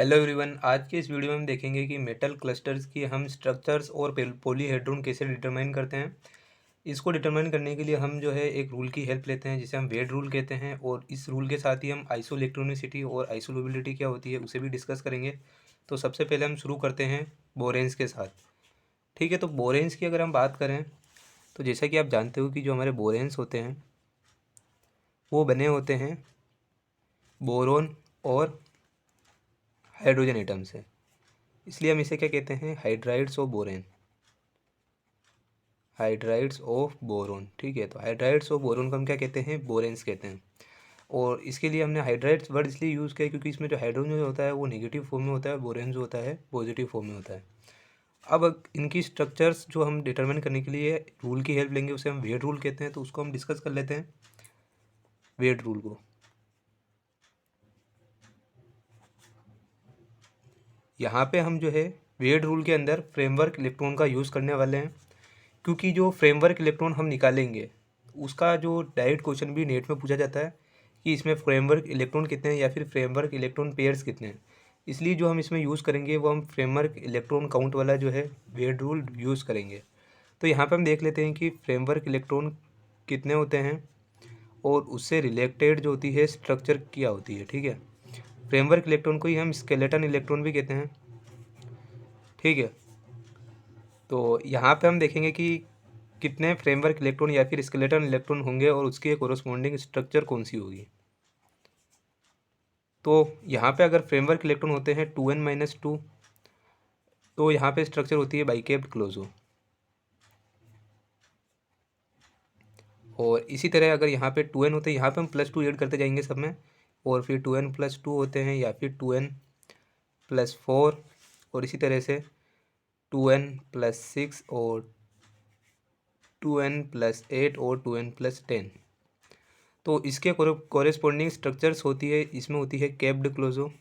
Hello everyone. आज के इस वीडियो में हम देखेंगे कि मेटल क्लस्टर्स की हम स्ट्रक्चर्स और पॉलीहेड्रोन कैसे डिटरमाइन करते हैं। इसको डिटरमाइन करने के लिए हम जो है एक रूल की हेल्प लेते हैं जिसे हम वेड रूल कहते हैं, और इस रूल के साथ ही हम आइसोइलेक्ट्रोनिसिटी और आइसोलेबिलिटी क्या होती है उसे भी डिस्कस करेंगे। तो सबसे पहले हम शुरू करते हैं बोरेंस के साथ। ठीक है, तो बोरेंस की अगर हम बात करें तो जैसा कि आप जानते हो कि जो हमारे बोरेंस होते हैं वो बने होते हैं बोरोन और हाइड्रोजन एटम से, इसलिए हम इसे क्या कहते हैं, hydrides of borane. Hydrides of boron. ठीक है, तो हाइड्राइड्स ऑफ बोरोन को हम क्या कहते हैं, बोरेंस कहते हैं। और इसके लिए हमने हाइड्राइड्स वर्ड इसलिए यूज़ किया क्योंकि इसमें जो हाइड्रोजन जो होता है वो नेगेटिव फॉर्म में होता है, बोरेन जो होता है पॉजिटिव फॉर्म में होता है। अब इनकी स्ट्रक्चर्स जो हम डिटरमिन करने के लिए रूल की हेल्प लेंगे उसे हम वेड रूल कहते हैं, तो उसको हम डिस्कस कर लेते हैं वेड रूल को। यहाँ पे हम जो है वेड रूल के अंदर फ्रेमवर्क इलेक्ट्रॉन का यूज़ करने वाले हैं, क्योंकि जो फ्रेमवर्क इलेक्ट्रॉन हम निकालेंगे उसका जो डायरेक्ट क्वेश्चन भी नेट में पूछा जाता है कि इसमें फ्रेमवर्क इलेक्ट्रॉन कितने हैं या फिर फ्रेमवर्क इलेक्ट्रॉन पेयर्स कितने हैं। इसलिए जो हम इसमें यूज़ करेंगे वो हम फ्रेमवर्क इलेक्ट्रॉन काउंट वाला जो है वेड रूल यूज़ करेंगे। तो यहाँ पे हम देख लेते हैं कि फ्रेमवर्क इलेक्ट्रॉन कितने होते हैं और उससे रिलेटेड जो होती है स्ट्रक्चर क्या होती है। ठीक है, फ्रेमवर्क इलेक्ट्रॉन को ही हम स्केलेटन इलेक्ट्रॉन भी कहते हैं। ठीक है, तो यहाँ पे हम देखेंगे कि कितने फ्रेमवर्क इलेक्ट्रॉन या फिर स्केलेटन इलेक्ट्रॉन होंगे और उसकी कोरोस्पोंडिंग स्ट्रक्चर कौन सी होगी। तो यहाँ पे अगर फ्रेमवर्क इलेक्ट्रॉन होते हैं 2n-2, तो यहाँ पे स्ट्रक्चर होती है बाइकेप्ड क्लोजो। और इसी तरह अगर यहाँ पे 2n होते हैं, यहाँ पे हम +2 ऐड करते जाएंगे सब में, और फिर 2n+2 होते हैं या फिर 2n+4, और इसी तरह से 2n+6 और 2n+8 और 2n+10। तो इसके कोरेस्पोंडिंग स्ट्रक्चर्स होती है, इसमें होती है कैप्ड क्लोजो,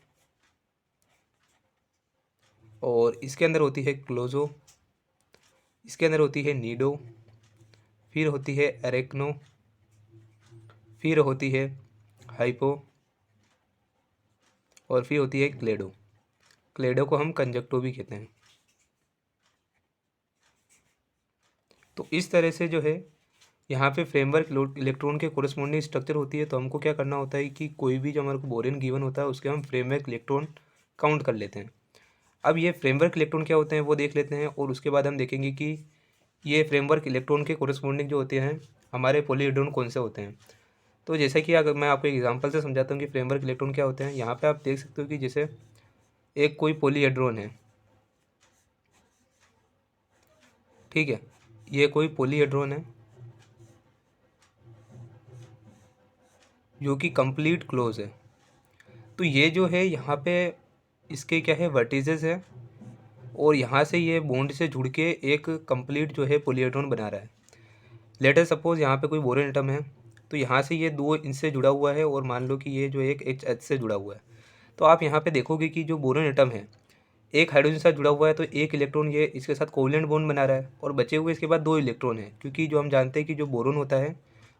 और इसके अंदर होती है क्लोजो, इसके अंदर होती है नीडो, फिर होती है एरेक्नो, फिर होती है हाइपो, और फिर होती है क्लेडो। क्लेडो को हम कंजक्टो भी कहते हैं। तो इस तरह से जो है यहाँ पे फ्रेमवर्क इलेक्ट्रॉन के कोरेस्पोंडिंग स्ट्रक्चर होती है। तो हमको क्या करना होता है कि कोई भी जो हमारे को बोरेन गिवन होता है उसके हम फ्रेमवर्क इलेक्ट्रॉन काउंट कर लेते हैं। अब ये फ्रेमवर्क इलेक्ट्रॉन क्या होते हैं वो देख लेते हैं, और उसके बाद हम देखेंगे कि ये फ्रेमवर्क इलेक्ट्रॉन के कोरेस्पोंडिंग जो होते हैं हमारे पॉलीहेड्रोन कौन से होते हैं। तो जैसे कि अगर मैं आपको एक एग्जांपल से समझाता हूँ कि फ्रेमवर्क इलेक्ट्रॉन क्या होते हैं, यहाँ पे आप देख सकते हो कि जैसे एक कोई पॉलीहेड्रोन है। ठीक है, ये कोई पॉलीहेड्रोन है जो कि कंप्लीट क्लोज है। तो ये जो है यहाँ पे इसके क्या है, वर्टिसेस है, और यहाँ से ये बॉन्ड से जुड़ के एक कंप्लीट जो है पॉलीहेड्रोन बना रहा है। लेट अस सपोज यहाँ पे कोई बोरोन एटम है, तो यहाँ से ये दो इनसे जुड़ा हुआ है, और मान लो कि ये जो एक एच से जुड़ा हुआ है। तो आप यहाँ पे देखोगे कि जो बोरोन एटम है एक हाइड्रोजन के साथ जुड़ा हुआ है, तो एक इलेक्ट्रॉन ये इसके साथ कोवलेंट बॉन्ड बना रहा है, और बचे हुए इसके बाद दो इलेक्ट्रॉन है, क्योंकि जो हम जानते हैं कि जो बोरोन होता है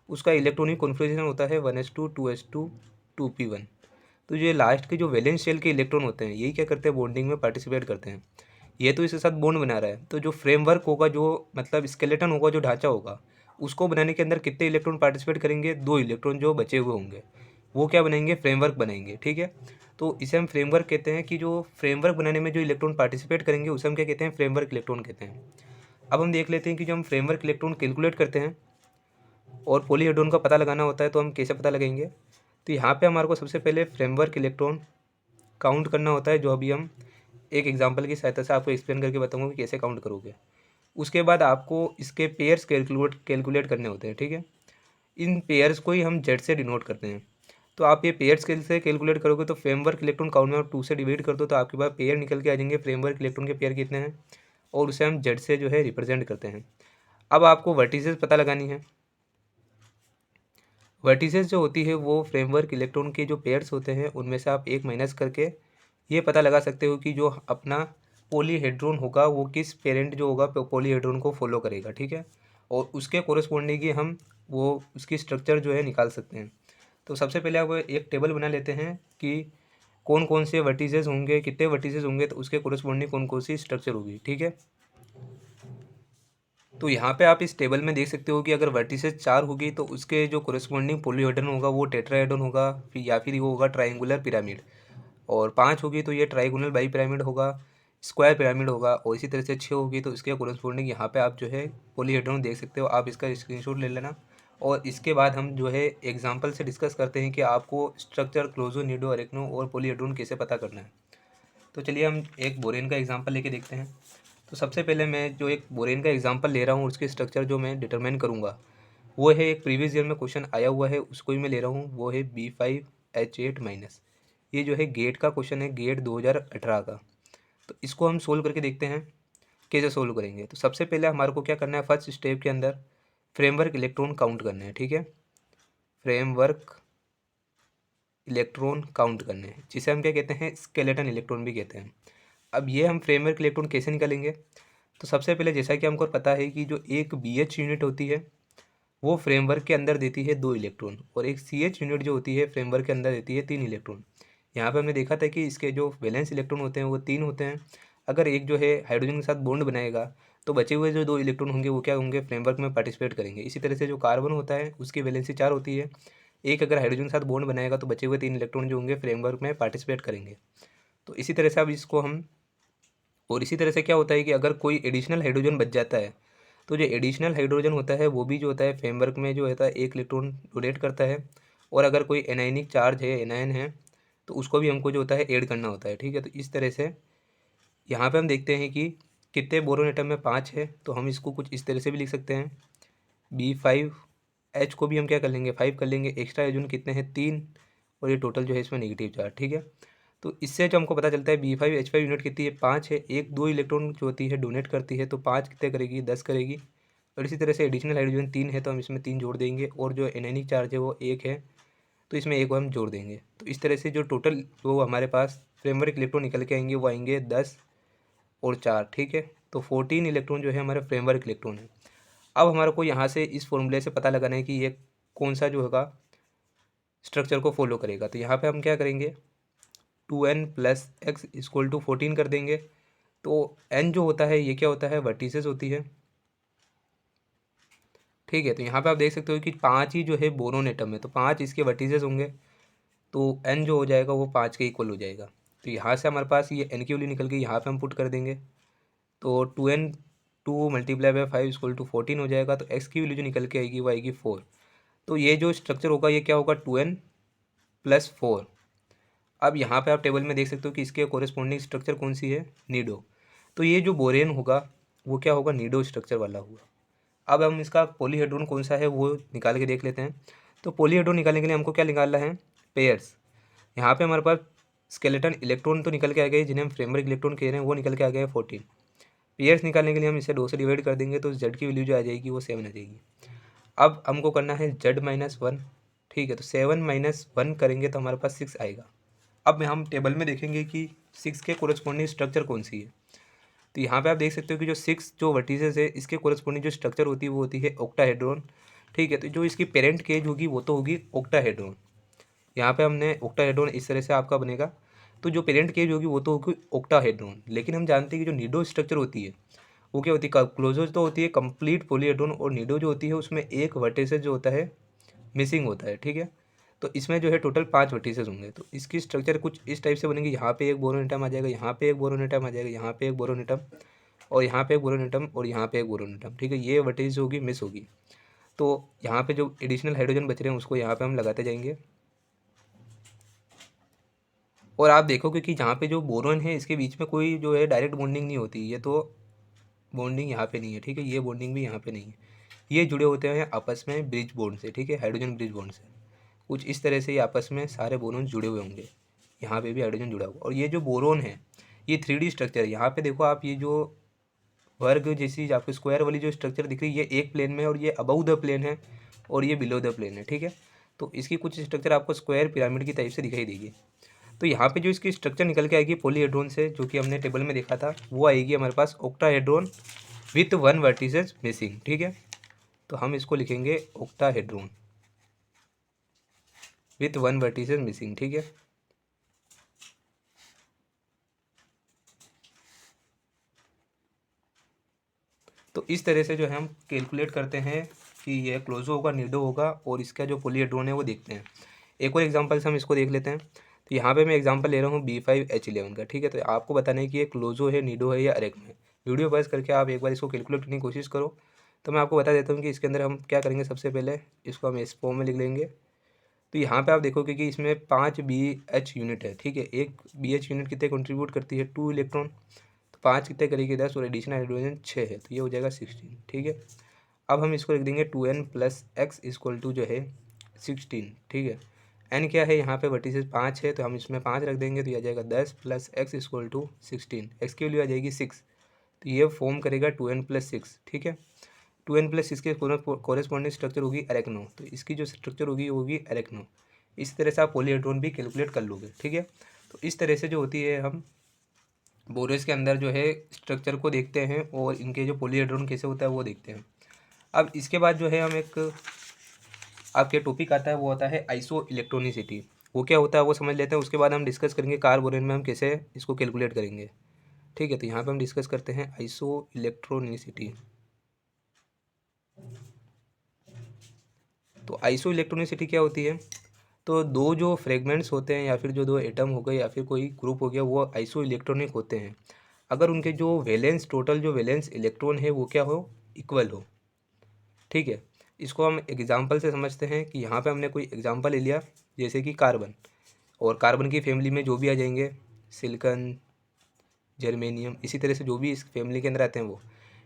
उसका इलेक्ट्रॉनिक कॉन्फ़िगरेशन होता है 1s2 2s2 2p1। तो ये लास्ट के जो वैलेंस शेल के इलेक्ट्रॉन होते हैं यही क्या करते हैं, बॉन्डिंग में पार्टिसिपेट करते हैं। ये तो इसके साथ बॉन्ड बना रहा है, तो जो फ्रेमवर्क होगा, जो मतलब स्केलेटन होगा, जो ढांचा होगा, उसको बनाने के अंदर कितने इलेक्ट्रॉन पार्टिसिपेट करेंगे, दो इलेक्ट्रॉन जो बचे हुए होंगे वो क्या बनाएंगे, फ्रेमवर्क बनाएंगे। ठीक है, तो इसे हम फ्रेमवर्क कहते हैं कि जो फ्रेमवर्क बनाने में जो इलेक्ट्रॉन पार्टिसिपेट करेंगे उसे हम क्या कहते हैं, फ्रेमवर्क इलेक्ट्रॉन कहते हैं। अब हम देख लेते हैं कि जो हम फ्रेमवर्क इलेक्ट्रॉन कैलकुलेट करते हैं और पॉलीहेड्रोन का पता लगाना होता है तो हम कैसे पता लगाएंगे। तो यहाँ पे हमारे को सबसे पहले फ्रेमवर्क इलेक्ट्रॉन काउंट करना होता है, जो अभी हम एक एग्जांपल की सहायता से आपको एक्सप्लेन करके बताऊंगा कि कैसे काउंट करोगे। उसके बाद आपको इसके पेयर्स कैलकुलेट करने होते हैं। ठीक है, इन पेयर्स को ही हम जेड से डिनोट करते हैं। तो आप ये पेयर्स से कैलकुलेट करोगे तो फ्रेमवर्क इलेक्ट्रॉन काउंट में आप 2 से डिवाइड कर दो तो आपके पास पेयर निकल के आ जाएंगे, फ्रेमवर्क इलेक्ट्रॉन के पेयर कितने हैं, और उसे हम जेड से जो है रिप्रेजेंट करते हैं। अब आपको वर्टिसेस पता लगानी है। वर्टिसेस जो होती है वो फ्रेमवर्क इलेक्ट्रॉन के जो पेयर्स होते हैं उनमें से आप एक माइनस करके ये पता लगा सकते हो कि जो अपना पॉलीहेड्रोन होगा वो किस पेरेंट जो होगा पॉलीहेड्रोन को फॉलो करेगा। ठीक है, और उसके कोरेस्पोंडिंग ही हम वो उसकी स्ट्रक्चर जो है निकाल सकते हैं। तो सबसे पहले आप एक टेबल बना लेते हैं कि कौन कौन से वर्टिसेस होंगे, कितने वर्टिसेस होंगे, तो उसके कोरस्पॉन्डिंग कौन कौन सी स्ट्रक्चर होगी, ठीक है। तो यहाँ पे आप इस टेबल में देख सकते हो कि अगर वर्टिसेस 4 होगी तो उसके जो कोरस्पॉन्डिंग पॉलीहेड्रन होगा वो टेट्राहेड्रन होगा, फिर या फिर वो होगा ट्राइंगुलर पिरामिड। और 5 होगी तो ये ट्राइगोनल बाई पिरामिड होगा, स्क्वायर पिरामिड होगा। और इसी तरह से 6 होगी तो इसके कोरस्पॉन्डिंग यहाँ पे आप जो है पॉलीहेड्रन देख सकते हो। आप इसका स्क्रीनशॉट ले लेना और इसके बाद हम जो है एग्जांपल से डिस्कस करते हैं कि आपको स्ट्रक्चर क्लोजो, निडो, अरेक्नो और पॉलीहेड्रन कैसे पता करना है। तो चलिए हम एक बोरेन का एग्जांपल लेके देखते हैं। तो सबसे पहले मैं जो एक बोरेन का एग्जांपल ले रहा हूँ उसके स्ट्रक्चर जो मैं डिटरमाइन करूँगा वो है, एक प्रीवियस ईयर में क्वेश्चन आया हुआ है उसको ही मैं ले रहा हूँ, वो है B5H8-। ये जो है गेट का क्वेश्चन है, गेट 2018 का। तो इसको हम सोल्व करके देखते हैं कैसे सोल्व करेंगे। तो सबसे पहले हमारे को क्या करना है, फर्स्ट स्टेप के अंदर फ्रेमवर्क इलेक्ट्रॉन काउंट करने हैं, ठीक है। फ्रेमवर्क इलेक्ट्रॉन काउंट करने हैं, जिसे हम क्या कहते हैं, स्केलेटन इलेक्ट्रॉन भी कहते हैं। अब ये हम फ्रेमवर्क इलेक्ट्रॉन कैसे निकालेंगे, तो सबसे पहले जैसा कि हमको पता है कि जो एक BH यूनिट होती है वो फ्रेमवर्क के अंदर देती है 2 इलेक्ट्रॉन, और एक CH यूनिट जो होती है फ्रेमवर्क के अंदर देती है 3 इलेक्ट्रॉन। यहाँ पे हमने देखा था कि इसके जो वैलेंस इलेक्ट्रॉन होते हैं वो 3 होते हैं। अगर एक जो है हाइड्रोजन के साथ बॉन्ड बनाएगा तो बचे हुए जो 2 इलेक्ट्रॉन होंगे वो क्या होंगे, फ्रेमवर्क में पार्टिसिपेट करेंगे। इसी तरह से जो कार्बन होता है उसकी वैलेंसी 4 होती है, एक अगर हाइड्रोजन के साथ बॉन्ड बनाएगा तो बचे हुए 3 इलेक्ट्रॉन जो होंगे फ्रेमवर्क में पार्टिसिपेट करेंगे। तो इसी तरह से अब इसको हम, और इसी तरह से क्या होता है कि अगर कोई एडिशनल हाइड्रोजन बच जाता है तो जो एडिशनल हाइड्रोजन होता है वो भी जो होता है फ्रेमवर्क में जो होता है 1 इलेक्ट्रॉन डोनेट करता है। और अगर कोई एनायनिक चार्ज है, एनायन है, तो उसको भी हमको जो होता है ऐड करना होता है, ठीक है। तो इस तरह से यहाँ पे हम देखते हैं कि कितने बोरोन एटम में 5 है, तो हम इसको कुछ इस तरह से भी लिख सकते हैं। B5H को भी हम क्या कर लेंगे, 5 कर लेंगे। एक्स्ट्रा हाइड्रोजन कितने हैं, 3, और ये टोटल जो है इसमें नेगेटिव चार्ज, ठीक है। तो इससे जो हमको पता चलता है B5H5 यूनिट कितनी है, 5 है। एक 2 इलेक्ट्रॉन जो होती है डोनेट करती है, तो 5 कितने करेगी, 10 करेगी। और इसी तरह से एडिशनल हाइड्रोजन 3 है तो हम इसमें 3 जोड़ देंगे, और जो एनायनिक चार्ज है वो 1 है तो इसमें 1 हम जोड़ देंगे। तो इस तरह से जो टोटल वो हमारे पास फ्रेमवर्क इलेक्ट्रॉन निकल के आएंगे वो आएंगे 10 और 4, ठीक है। तो 14 इलेक्ट्रॉन जो है हमारे फ्रेमवर्क इलेक्ट्रॉन है। अब हमारे को यहाँ से इस फॉर्मूले से पता लगाना है कि ये कौन सा जो होगा स्ट्रक्चर को फॉलो करेगा। तो यहाँ पे हम क्या करेंगे, 2n + x = 14 कर देंगे। तो n जो होता है ये क्या होता है, वर्टिसेस होती है, ठीक है। तो यहाँ पे आप देख सकते हो कि 5 ही जो है बोरोन एटम है, तो 5 इसके वर्टिसेस होंगे, तो n जो हो जाएगा वो 5 के इक्वल हो जाएगा। तो यहाँ से हमारे पास ये n की वैल्यू निकल गई, यहाँ पे हम पुट कर देंगे। तो 2n 2 × 5 = 14 हो जाएगा। तो x की वैल्यू जो निकल के आएगी वो आएगी 4। तो ये जो स्ट्रक्चर होगा ये क्या होगा, 2n + 4। अब यहाँ पे आप टेबल में देख सकते हो कि इसके कोरिस्पोंडिंग स्ट्रक्चर कौन सी है, नीडो। तो ये जो बोरेन होगा वो क्या होगा, नीडो स्ट्रक्चर वाला होगा। अब हम इसका पॉलीहेड्रोन कौन सा है वो निकाल के देख लेते हैं। तो पॉलीहेड्रोन निकालने के लिए हमको क्या निकालना है, पेयर्स। यहाँ पे हमारे पास स्केलेटन इलेक्ट्रॉन तो निकल के आ गए, जिन्हें हम फ्रेमवर्क इलेक्ट्रॉन कह रहे हैं, वो निकल के आ गए 14। पेयर्स निकालने के लिए हम इसे 2 से डिवाइड कर देंगे तो जेड की वैल्यू जो आ जाएगी वो 7 आ जाएगी। अब हमको करना है Z-1, ठीक है। तो 7 - 1 करेंगे तो हमारे पास 6 आएगा। अब हम टेबल में देखेंगे कि 6 के कोरस्पॉन्डिंग स्ट्रक्चर कौन सी है। तो यहाँ पे आप देख सकते हो कि जो 6 जो वर्टिसेस है इसके कोरस्पॉन्डिंग जो स्ट्रक्चर होती है वो होती है ऑक्टाहेड्रॉन, ठीक है। तो जो इसकी पेरेंट केज होगी वो तो होगी ऑक्टाहेड्रॉन। यहाँ पे हमने ऑक्टाहेड्रॉन इस तरह से आपका बनेगा। तो जो पेरेंट केज होगी वो तो होगी ऑक्टाहेड्रॉन, लेकिन हम जानते हैं कि जो नीडो स्ट्रक्चर होती है वो क्या होती है, क्लोजो तो होती है कंप्लीट पॉलीहेड्रॉन, और नीडो जो होती है उसमें एक वर्टिसेस जो होता है मिसिंग होता है, ठीक है। तो इसमें जो है टोटल 5 वर्टिसेस होंगे। तो इसकी स्ट्रक्चर कुछ इस टाइप से बनेगी, यहाँ पे एक बोरोन एटम आ जाएगा, यहाँ पे एक बोरोन एटम आ जाएगा, यहाँ पे एक बोरोन एटम, और यहाँ पे एक बोरोन एटम, और यहाँ पे एक बोरोन एटम, ठीक है। ये वर्टिस होगी, मिस होगी। तो यहाँ पे जो एडिशनल हाइड्रोजन बच रहे हैं उसको यहाँ पे हम लगाते जाएंगे। और आप देखोगे कि जहाँ पे जो बोरोन है इसके बीच में कोई जो है डायरेक्ट बॉन्डिंग नहीं होती, ये तो बॉन्डिंग यहाँ पे नहीं है, ठीक है। ये बॉन्डिंग भी यहाँ पे नहीं है, ये जुड़े होते हैं आपस में ब्रिज बॉन्ड से, ठीक है, हाइड्रोजन ब्रिज बॉन्ड से। कुछ इस तरह से ये आपस में सारे बोरोन जुड़े हुए होंगे, यहाँ पे भी हाइड्रोजन जुड़ा हुआ। और ये जो बोरोन है ये 3D स्ट्रक्चर है। यहाँ पे देखो आप, ये जो वर्ग जैसी आपको स्क्वायर वाली जो स्ट्रक्चर दिख रही है ये एक प्लेन में, और ये अबव द प्लेन है, और ये बिलो द प्लेन है, ठीक है। तो इसकी कुछ स्ट्रक्चर आपको स्क्वायर पिरामिड की टाइप से दिखाई देगी। तो यहाँ पे जो इसकी स्ट्रक्चर निकल के आएगी पॉलीहेड्रोन से, जो कि हमने टेबल में देखा था, वो आएगी हमारे पास ऑक्टाहेड्रोन विथ 1 वर्टिसेस मिसिंग, ठीक है। तो हम इसको लिखेंगे ऑक्टाहेड्रोन विथ 1 वर्टिसेस मिसिंग, ठीक है। तो इस तरह से जो है हम कैलकुलेट करते हैं कि यह क्लोजो होगा, निडो होगा, और इसका जो पॉलीहेड्रोन है वो देखते हैं। एक और एग्जांपल से हम इसको देख लेते हैं। तो यहाँ पे मैं एग्जांपल ले रहा हूँ B5H11 का, ठीक है। तो आपको बताना है कि ये क्लोजो है, निडो है या अरेक्नो है। वीडियो पॉज करके आप एक बार इसको कैलकुलेट करने की कोशिश करो। तो मैं आपको बता देता हूँ कि इसके अंदर हम क्या करेंगे। सबसे पहले इसको हम इस फॉर्म में लिख लेंगे। तो यहाँ पे आप देखोगे कि इसमें 5 BH यूनिट है, ठीक है। एक BH यूनिट कितने कंट्रीब्यूट करती है, 2 इलेक्ट्रॉन। तो 5 कितने करेगी, 10, और एडिशनल हाइड्रोजन 6 है, तो ये हो जाएगा 16, ठीक है। अब हम इसको लिख देंगे 2n + x = जो है 16, ठीक है। n क्या है, यहाँ पे वर्टिसेस 5 है, तो हम इसमें 5 रख देंगे, तो यह आ जाएगा 10 + x = 16। x की वैल्यू आ जाएगी 6, तो ये फॉर्म करेगा 2n + 6, ठीक है। 2n + 6 के कोरेस्पॉन्डिंग स्ट्रक्चर होगी एरेक्नो, तो इसकी जो स्ट्रक्चर होगी वो होगी एरेक्नो। इस तरह से आप पॉलीहेड्रोन भी कैलकुलेट कर लोगे, ठीक है। तो इस तरह से जो होती है हम बोरेस के अंदर जो है स्ट्रक्चर को देखते हैं, और इनके जो पॉलीहेड्रोन कैसे होता है वो देखते हैं। अब इसके बाद जो है हम एक आपके टॉपिक आता है, वो होता है आइसो इलेक्ट्रोनिसिटी। वो क्या होता है वो समझ लेते हैं, उसके बाद हम डिस्कस करेंगे कार्बोरेन में हम कैसे इसको कैलकुलेट करेंगे, ठीक है। तो यहाँ पे हम डिस्कस करते हैं आइसो इलेक्ट्रोनिसिटी। तो आइसो इलेक्ट्रोनिसिटी क्या होती है, तो दो जो फ्रेगमेंट्स होते हैं या फिर जो दो एटम हो गए या फिर कोई ग्रुप हो गया, वो आइसो इलेक्ट्रॉनिक होते हैं अगर उनके जो वैलेंस, टोटल जो वैलेंस इलेक्ट्रॉन है वो क्या हो, इक्वल हो, ठीक है। इसको हम एग्जांपल से समझते हैं कि यहाँ पे हमने कोई एग्जांपल ले लिया, जैसे कि कार्बन, और कार्बन की फैमिली में जो भी आ जाएंगे, सिलिकॉन, जर्मेनियम, इसी तरह से जो भी इस फैमिली के अंदर आते हैं वो,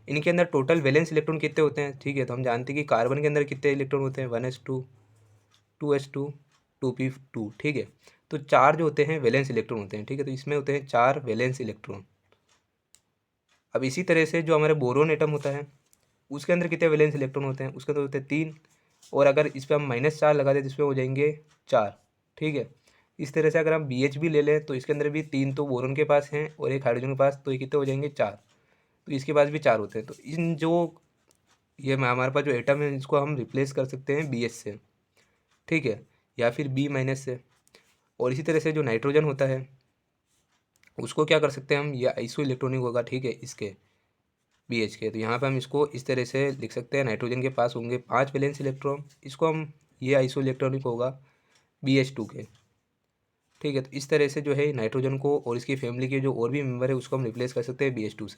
इनके अंदर टोटल वैलेंस इलेक्ट्रॉन कितने होते हैं, ठीक है। तो हम जानते हैं कि कार्बन के अंदर कितने इलेक्ट्रॉन होते हैं, 1s2, 2s2, 2p2, ठीक है। तो 4 जो होते हैं वैलेंस इलेक्ट्रॉन होते हैं, ठीक है। तो इसमें होते हैं 4 वैलेंस इलेक्ट्रॉन। अब इसी तरह से जो हमारे बोरोन एटम होता है, उसके अंदर कितने वैलेंस इलेक्ट्रॉन होते हैं, उसके अंदर होते हैं 3, और अगर इस पर हम -4 लगा दें तो इसमें हो जाएंगे 4, ठीक है। इस तरह से अगर हम BH भी ले लें तो इसके अंदर भी 3 तो बोरोन के पास हैं और एक हाइड्रोजन के पास, तो ये कितने हो जाएंगे, 4। तो इसके पास भी 4 होते हैं। तो इन जो ये हमारे पास जो एटम है इसको हम रिप्लेस कर सकते हैं BH से, ठीक है, या फिर B- से। और इसी तरह से जो नाइट्रोजन होता है उसको क्या कर सकते हैं हम, ये आइसो इलेक्ट्रॉनिक होगा, ठीक है, इसके BH के। तो यहाँ पे हम इसको इस तरह से लिख सकते हैं, नाइट्रोजन के पास होंगे 5 वैलेंस इलेक्ट्रॉन, इसको हम, ये आइसो इलेक्ट्रॉनिक होगा BH2 के, ठीक है। तो इस तरह से जो है नाइट्रोजन को और इसकी फैमिली के जो और भी मेंबर है उसको हम रिप्लेस कर सकते हैं BH2 से।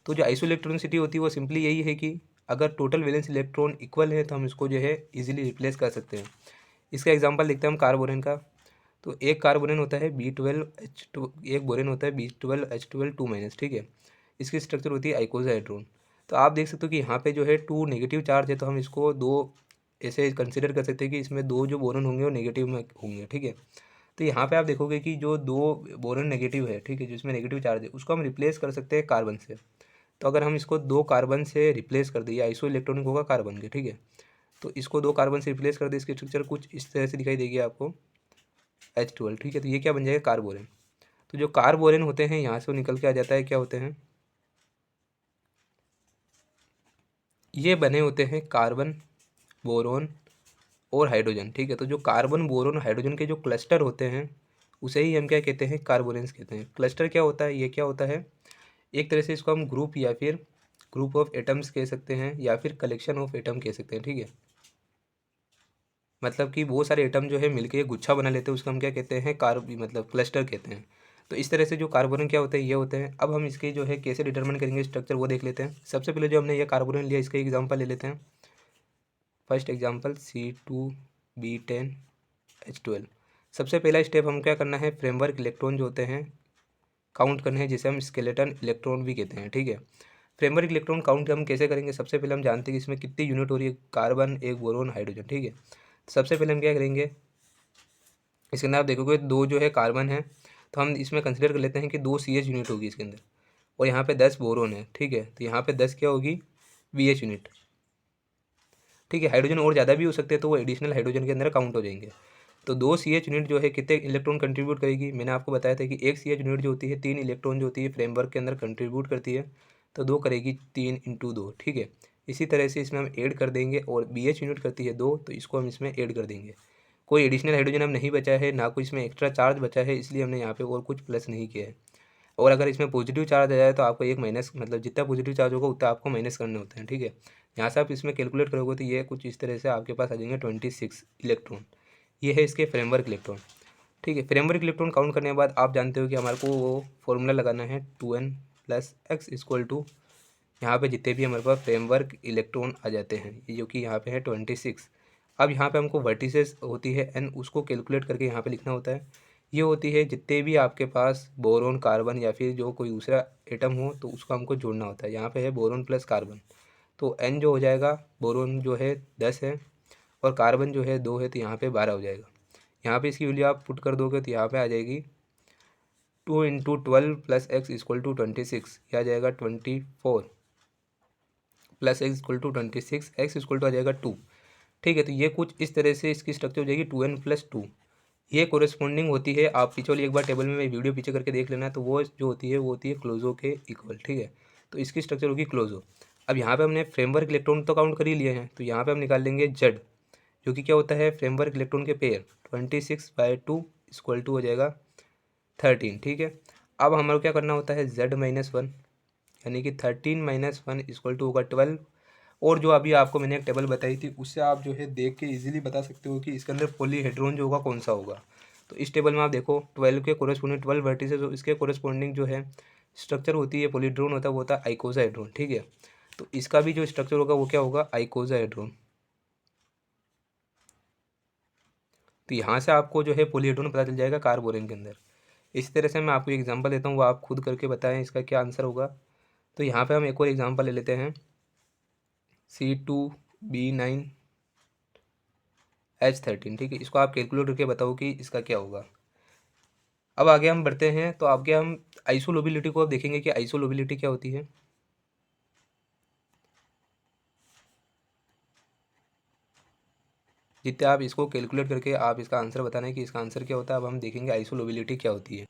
तो जो आइसो इलेक्ट्रॉनिसिटी होती है वो सिंपली यही है कि अगर टोटल वैलेंस इलेक्ट्रॉन इक्वल है तो हम इसको जो है इजीली रिप्लेस कर सकते हैं। इसका एग्जांपल देखते हैं हम कार्बोरेन का। तो एक कार्बोरेन होता है B12H2, एक बोरेन होता है B12H12 2-, ठीक है। इसकी स्ट्रक्चर होती है आइकोसाहेड्रोन। तो आप देख सकते हो कि यहाँ पे जो है 2 नेगेटिव चार्ज है, तो हम इसको 2 ऐसे कंसिडर कर सकते हैं कि इसमें 2 जो बोरन होंगे वो नेगेटिव में होंगे, ठीक है। तो यहाँ पे आप देखोगे कि जो 2 बोरन नेगेटिव है, ठीक है, जिसमें नेगेटिव चार्ज है, उसको हम रिप्लेस कर सकते हैं कार्बन से। तो अगर हम इसको 2 कार्बन से रिप्लेस कर दिए, आइसो इलेक्ट्रॉनिक होगा कार्बन के, ठीक है। तो इसको 2 कार्बन से रिप्लेस कर दे, इसकी स्ट्रक्चर कुछ इस तरह से दिखाई देगी आपको, H12, ठीक है। तो ये क्या बन जाएगा, कार्बोरेन। तो जो कार्बोरेन होते हैं यहाँ से वो निकल के आ जाता है, क्या होते हैं, ये बने होते हैं कार्बन, बोरोन और हाइड्रोजन, ठीक है। तो जो कार्बन, बोरोन, हाइड्रोजन के जो क्लस्टर होते हैं उसे ही हम क्या कहते हैं, कार्बोरेंस कहते हैं। क्लस्टर क्या होता है, ये क्या होता है, एक तरह से इसको हम ग्रुप या फिर ग्रुप ऑफ एटम्स कह सकते हैं, या फिर कलेक्शन ऑफ एटम कह सकते हैं, ठीक है। मतलब कि बहुत सारे एटम जो है मिलके एक गुच्छा बना लेते हैं, उसको हम क्या कहते हैं, मतलब क्लस्टर कहते हैं। तो इस तरह से जो कार्बोरेन क्या होते हैं, ये होते हैं। अब हम इसके जो है कैसे डिटरमिन करेंगे स्ट्रक्चर वो देख लेते हैं। सबसे पहले जो हमने ये कार्बोरेन लिया इसका एग्जाम्पल ले लेते हैं। First example C2B10H12। सबसे पहला स्टेप हम क्या करना है, फ्रेमवर्क इलेक्ट्रॉन जो होते हैं काउंट करने हैं, जिसे हम स्केलेटन इलेक्ट्रॉन भी कहते हैं, ठीक है। फ्रेमवर्क इलेक्ट्रॉन काउंट हम कैसे करेंगे, सबसे पहले हम जानते हैं कि इसमें कितनी यूनिट हो रही है, कार्बन, एक बोरोन, हाइड्रोजन, ठीक है। सबसे पहले हम क्या करेंगे, इसके अंदर आप देखोगे 2 जो है कार्बन है, तो हम इसमें कंसिडर कर लेते हैं कि 2 CH यूनिट होगी इसके अंदर, और यहाँ पे 10 बोरोन है, ठीक है। तो यहाँ पे 10 क्या होगी, BH यूनिट, ठीक है। हाइड्रोजन और ज़्यादा भी हो सकते हैं, तो वो एडिशनल हाइड्रोजन के अंदर काउंट हो जाएंगे। तो 2 CH यूनिट जो है कितने इलेक्ट्रॉन कंट्रीब्यूट करेगी, मैंने आपको बताया था कि एक CH यूनिट जो होती है 3 इलेक्ट्रॉन जो होती है फ्रेमवर्क के अंदर कंट्रीब्यूट करती है, तो 2 करेगी, 3 × 2, ठीक है। इसी तरह से इसमें हम ऐड कर देंगे, और BH यूनिट करती है 2, तो इसको हम इसमें ऐड कर देंगे। कोई एडिशनल हाइड्रोजन हम नहीं बचा है, ना कोई इसमें एक्स्ट्रा चार्ज बचा है, इसलिए हमने यहाँ पे और कुछ प्लस नहीं किया है। और अगर इसमें पॉजिटिव चार्ज आ जाए तो आपको एक माइनस, मतलब जितना पॉजिटिव चार्ज होगा उतना आपको माइनस करने होते हैं, ठीक है। यहाँ से आप इसमें कैलकुलेट करोगे तो ये कुछ इस तरह से आपके पास आ जाएंगे 26 इलेक्ट्रॉन। ये है इसके फ्रेमवर्क इलेक्ट्रॉन, ठीक है। फ्रेमवर्क इलेक्ट्रॉन काउंट करने के बाद आप जानते हो कि हमारे को वो फॉर्मूला लगाना है 2n + x इक्वल टू, यहाँ पे जितने भी हमारे पास फ्रेमवर्क इलेक्ट्रॉन आ जाते हैं, ये जो कि यहाँ पे है 26। अब यहाँ पे हमको वर्टिसेस होती है n, उसको कैलकुलेट करके यहाँ पे लिखना होता है। ये होती है जितने भी आपके पास बोरोन, कार्बन या फिर जो कोई दूसरा एटम हो तो उसको हमको जोड़ना होता है। यहाँ पे है बोरोन प्लस कार्बन, तो n जो हो जाएगा, बोरोन जो है 10 है और कार्बन जो है 2 है, तो यहाँ पे 12 हो जाएगा। यहाँ पे इसकी वैल्यू आप पुट कर दोगे तो यहाँ पे आ जाएगी 2 × 12 + x इक्वल टू 26, यह आ जाएगा 24 + x equal to 26, x equal to आ जाएगा 2, ठीक है। तो ये कुछ इस तरह से इसकी स्ट्रक्चर हो जाएगी 2n + 2। ये कोरेस्पॉन्डिंग होती है, आप पीछे वाली एक बार टेबल में वीडियो पीछे करके देख लेना, तो वो जो होती है वो होती है क्लोजो के इक्वल, ठीक है। तो इसकी स्ट्रक्चर होगी क्लोजो। अब यहाँ पे हमने फ्रेमवर्क इलेक्ट्रॉन तो काउंट कर ही लिए हैं, तो यहाँ पे हम निकाल लेंगे जेड, जो कि क्या होता है फ्रेमवर्क इलेक्ट्रॉन के पेयर। 26/2 इक्वल टू हो जाएगा 13, ठीक है। अब हमारे क्या करना होता है z-1, यानी कि 13 - 1 इक्वल टू होगा 12। और जो अभी आपको मैंने एक टेबल बताई थी उससे आप जो है देख के इजीली बता सकते हो कि इसके अंदर पॉलीहेड्रोन जो होगा कौन सा होगा। तो इस टेबल में आप देखो 12 के कोरेस्पोंडिंग 12 वर्टिसेस, इसके कोरेस्पोंडिंग जो है स्ट्रक्चर होती है पॉलीहेड्रोन होता है, वो होता है आइकोसाहेड्रोन, ठीक है। तो इसका भी जो स्ट्रक्चर होगा वो क्या होगा, आइकोसाहेड्रोन। तो यहाँ से आपको जो है पॉलीहेड्रोन पता चल जाएगा कार्बोरेन के अंदर। इसी तरह से मैं आपको एग्जांपल देता हूँ, वो आप खुद करके बताएं इसका क्या आंसर होगा। तो यहाँ पे हम एक और एग्जांपल ले लेते हैं, C2B9H13, ठीक है। इसको आप कैलकुलेट करके बताओ कि इसका क्या होगा। अब आगे हम बढ़ते हैं, तो आगे हम आइसोलोबिलिटी को अब देखेंगे कि आइसोलोबिलिटी क्या होती है। जितने आप इसको कैलकुलेट करके आप इसका आंसर बताना है कि इसका आंसर क्या होता है। अब हम देखेंगे आइसोलोबिलिटी क्या होती है।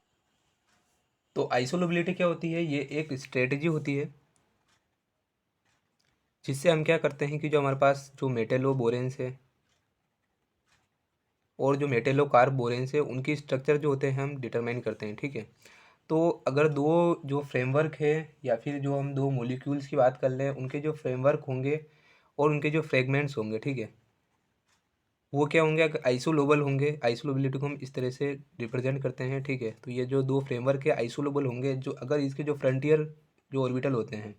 तो आइसोलोबिलिटी क्या होती है, ये एक स्ट्रेटजी होती है जिससे हम क्या करते हैं कि जो हमारे पास जो मेटेलो बोरेंस है और जो मेटेलो कार्ब बोरेंस है, उनकी स्ट्रक्चर जो होते हैं हम डिटरमाइन करते हैं, ठीक है। तो अगर दो जो फ्रेमवर्क है या फिर जो हम दो मॉलिक्यूल्स की बात कर लें, उनके जो फ्रेमवर्क होंगे और उनके जो फ्रेगमेंट्स होंगे, ठीक है, वो क्या होंगे, अगर आइसोलोबल होंगे। आइसोलोबिलिटी को हम इस तरह से रिप्रेजेंट करते हैं, ठीक है। तो ये जो दो फ्रेमवर्क है आइसोलोबल होंगे, जो अगर इसके जो फ्रंटियर जो ऑर्बिटल होते हैं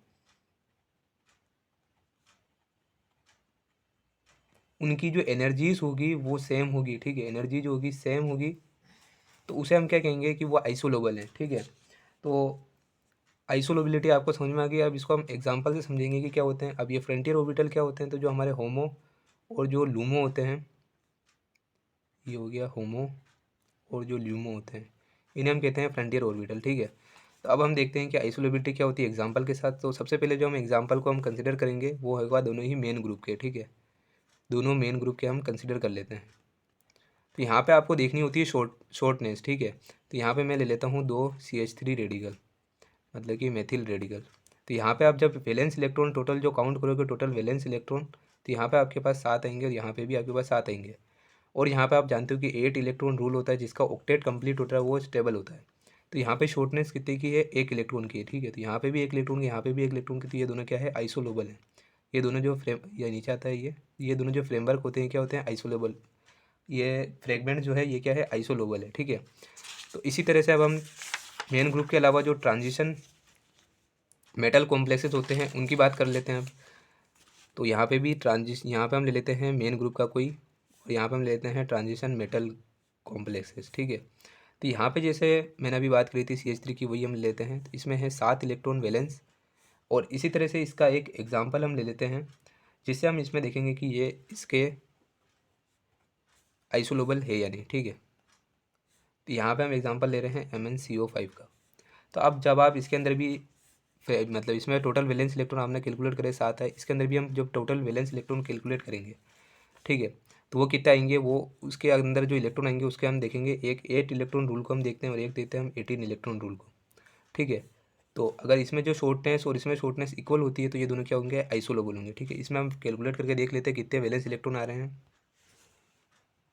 उनकी जो एनर्जीज होगी वो सेम होगी, ठीक है। एनर्जी जो होगी सेम होगी, तो उसे हम क्या कहेंगे कि वो आइसोलोबल है, ठीक है। तो आइसोलोबिलिटी आपको समझ में आ गई। अब इसको हम एग्जांपल से समझेंगे कि क्या होते हैं। अब ये फ्रंटियर ऑर्बिटल क्या होते हैं, तो जो हमारे होमो और जो लूमो होते हैं, ये हो गया होमो और जो ल्यूमो होते हैं, इन्हें हम कहते हैं फ्रंटियर ऑर्बिटल, ठीक है। तो अब हम देखते हैं कि आइसोलोबिलिटी क्या होती है एग्जांपल के साथ। तो सबसे पहले जो हम एग्जांपल को हम कंसिडर करेंगे वो होगा दोनों ही मेन ग्रुप के, ठीक है। दोनों मेन ग्रुप के हम कंसिडर कर लेते हैं। तो यहाँ पे आपको देखनी होती है शॉर्टनेस, ठीक है। तो यहाँ पे मैं ले लेता हूँ 2 CH3 रेडिकल, मतलब कि मेथिल रेडिकल। तो यहाँ पे आप जब वैलेंस इलेक्ट्रॉन टोटल जो काउंट करोगे, टोटल वैलेंस इलेक्ट्रॉन, तो यहाँ पे आपके पास 7 आएंगे और यहाँ पे भी आपके पास 7 आएंगे। और यहाँ पे आप जानते हो कि 8 इलेक्ट्रॉन रूल होता है, जिसका ऑक्टेट कंप्लीट होता है वो स्टेबल होता है। तो यहाँ पे शॉर्टनेस कितने की है, 1 इलेक्ट्रॉन की है, ठीक है। तो यहाँ पे भी 1 इलेक्ट्रॉन की, यहाँ पे भी 1 इलेक्ट्रॉन की, तो ये दोनों क्या है, आइसोलोबल है। ये दोनों जो फ्रेम, ये नीचे आता है, ये दोनों जो फ्रेमवर्क होते हैं क्या होते हैं, आइसोलोबल। ये फ्रेगमेंट जो है ये क्या है, आइसोलोबल है, ठीक है। तो इसी तरह से अब हम मेन ग्रुप के अलावा जो ट्रांजिशन मेटल कॉम्प्लेक्सेस होते हैं उनकी बात कर लेते हैं अब। तो यहाँ पे भी यहाँ पे हम ले लेते हैं मेन ग्रुप का कोई, और यहाँ पे हम ले लेते हैं ट्रांजिशन मेटल कॉम्प्लेक्सेस, ठीक है। तो यहाँ पे जैसे मैंने अभी बात करी थी CH3 की, वही हम ले लेते हैं। तो इसमें है 7 इलेक्ट्रॉन वैलेंस, और इसी तरह से इसका एक एग्जांपल हम ले लेते हैं, जिससे हम इसमें देखेंगे कि ये इसके आइसोलोबल है या नहीं, ठीक है। तो यहाँ पे हम एग्जांपल ले रहे हैं MnCO5 का। तो अब जब आप इसके अंदर भी मतलब इसमें टोटल वैलेंस इलेक्ट्रॉन आपने कैलकुलेट करे 7 है, इसके अंदर भी हम जब टोटल वैलेंस इलेक्ट्रॉन कैलकुलेट करेंगे, ठीक है, तो वो कितना आएंगे, वो उसके अंदर जो इलेक्ट्रॉन आएंगे उसके हम देखेंगे, एक 8 इलेक्ट्रॉन रूल को हम देखते हैं और एक देखते हैं हम 18 इलेक्ट्रॉन रूल को, ठीक है। तो अगर इसमें जो शॉर्टनेस और इसमें शॉर्टनेस इक्वल होती है तो ये दोनों क्या होंगे, आइसोलोबल होंगे, ठीक है। इसमें हम कैलकुलेट करके देख लेते हैं कितने वैलेंस इलेक्ट्रॉन आ रहे हैं।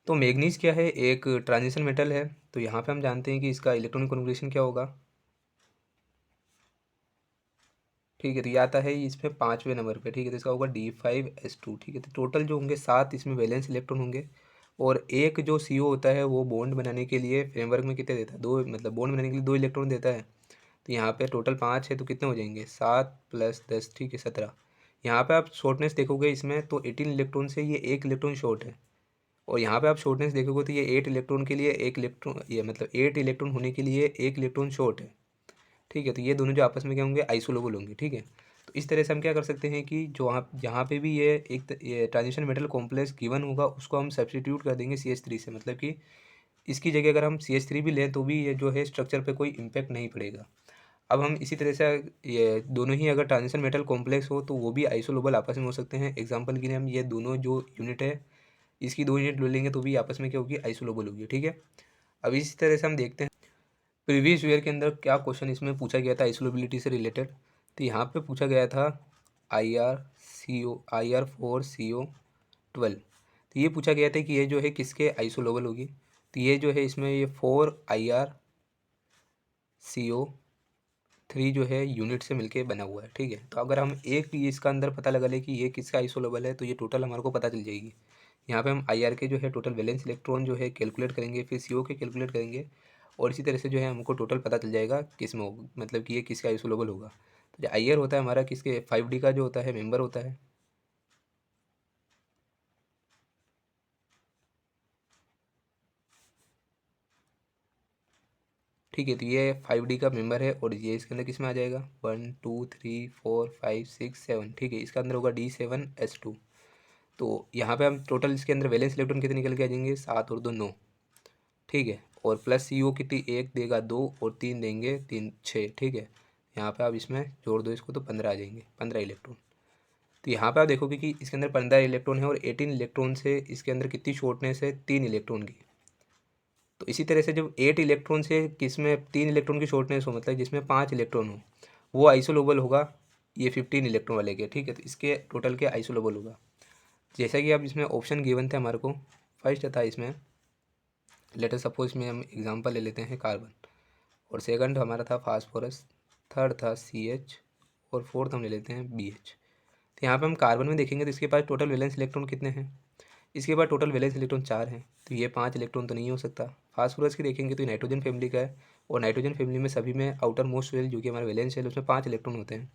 तो मैग्नीज क्या है, एक ट्रांजिशन मेटल है। तो यहाँ पे हम जानते हैं कि इसका इलेक्ट्रॉनिक कॉन्फ़िगरेशन क्या होगा, ठीक है। तो ये आता है इसमें 5वें नंबर पे, ठीक है। तो इसका होगा D5S2, ठीक है। तो टोटल जो होंगे 7 इसमें वैलेंस इलेक्ट्रॉन होंगे, और एक जो CO होता है वो बॉन्ड बनाने के लिए फ्रेमवर्क में कितने देता है, 2, मतलब बॉन्ड बनाने के लिए 2 इलेक्ट्रॉन देता है। तो यहाँ पे टोटल 5 है, तो कितने हो जाएंगे, 7 + 10, ठीक है, 17। यहाँ पे आप शॉर्टनेस देखोगे इसमें तो 18 इलेक्ट्रॉन से ये 1 इलेक्ट्रॉन शॉर्ट है, और यहाँ पे आप शॉर्टनेस देखोगे तो ये 8 इलेक्ट्रॉन के लिए 1 इलेक्ट्रॉन, ये मतलब 8 इलेक्ट्रॉन होने के लिए 1 इलेक्ट्रॉन शॉर्ट है, ठीक है। तो ये दोनों जो आपस में क्या होंगे, आइसोलेबल होंगे, ठीक है। तो इस तरह से हम क्या कर सकते हैं कि जो आप जहाँ पे भी ये ट्रांजिशन मेटल कॉम्प्लेक्स गिवन होगा उसको हम सब्स्टिट्यूट कर देंगे CH3 से, मतलब कि इसकी जगह अगर हम CH3 भी लें तो भी ये जो है स्ट्रक्चर पे कोई इम्पैक्ट नहीं पड़ेगा। अब हम इसी तरह से ये दोनों ही अगर ट्रांजिशन मेटल कॉम्प्लेक्स हो तो वो भी आइसोलेबल आपस में हो सकते हैं। एग्जांपल के लिए हम ये दोनों जो यूनिट है इसकी 2 यूनिट ले लेंगे तो भी आपस में क्या होगी, आइसोलेबल होगी, ठीक है। अब इसी तरह से हम देखते हैं प्रीवियस ईयर के अंदर क्या क्वेश्चन इसमें पूछा गया था आइसोलेबिलिटी से रिलेटेड। तो यहाँ पे पूछा गया था IR4CO12। तो ये पूछा गया था कि ये जो है किसके आइसोलेबल होगी। तो ये जो है इसमें ये 4IRCO3 जो है यूनिट से मिलके बना हुआ है, ठीक है। तो अगर हम एक इसका अंदर पता लगा ले कि ये किसका आइसोलेबल है तो ये टोटल हमारे को पता चल जाएगी। यहाँ पे हम IR के जो है टोटल वैलेंस इलेक्ट्रॉन जो है कैलकुलेट करेंगे, फिर CO के कैलकुलेट करेंगे, और इसी तरह से जो है हमको टोटल पता चल जाएगा किस में होगा, मतलब कि ये किसका आइसोलेबल होगा। तो जो IR होता है हमारा किसके 5D का जो होता है मेंबर होता है, ठीक है। तो ये 5D का मेंबर है, और ये इसके अंदर किस में आ जाएगा, 1 2 3 4 5 6 7, ठीक है। इसका अंदर होगा D7S2। तो यहाँ पे हम टोटल इसके अंदर वैलेंस इलेक्ट्रॉन कितने निकल के आ जाएंगे, 7 और 2 9, ठीक है। और प्लस CO कितनी, 1 देगा 2, और 3 देंगे 3 6, ठीक है। यहाँ पे आप इसमें जोड़ दो इसको तो 15 आ जाएंगे, 15 इलेक्ट्रॉन। तो यहाँ पे आप देखोगे कि इसके अंदर 15 इलेक्ट्रॉन है, और 18 इलेक्ट्रॉन से इसके अंदर कितनी शॉर्टनेस है, 3 इलेक्ट्रॉन की। तो इसी तरह से जब 8 इलेक्ट्रॉन से किसमें 3 इलेक्ट्रॉन की शॉर्टनेस हो, मतलब जिसमें 5 इलेक्ट्रॉन हो, वो आइसोलेबल होगा ये 15 इलेक्ट्रॉन वाले के, ठीक है। तो इसके टोटल के आइसोलेबल होगा। जैसा कि अब इसमें ऑप्शन गिवन थे हमारे को, फर्स्ट था इसमें लेटर सपोज में हम एग्जांपल ले लेते हैं कार्बन, और सेकंड हमारा था फास्फोरस, थर्ड था CH, और फोर्थ हम ले लेते हैं BH। तो यहाँ पे हम कार्बन में देखेंगे तो इसके पास टोटल वैलेंस इलेक्ट्रॉन कितने हैं, इसके पास टोटल वैलेंस इलेक्ट्रॉन 4 हैं, तो ये 5 इलेक्ट्रॉन तो नहीं हो सकता। फास्फोरस की देखेंगे तो ये नाइट्रोजन फैमिली का है, और नाइट्रोजन फैमिली में सभी में आउटर मोस्ट शेल जो कि हमारा वैलेंस शेल उसमें 5 इलेक्ट्रॉन होते हैं,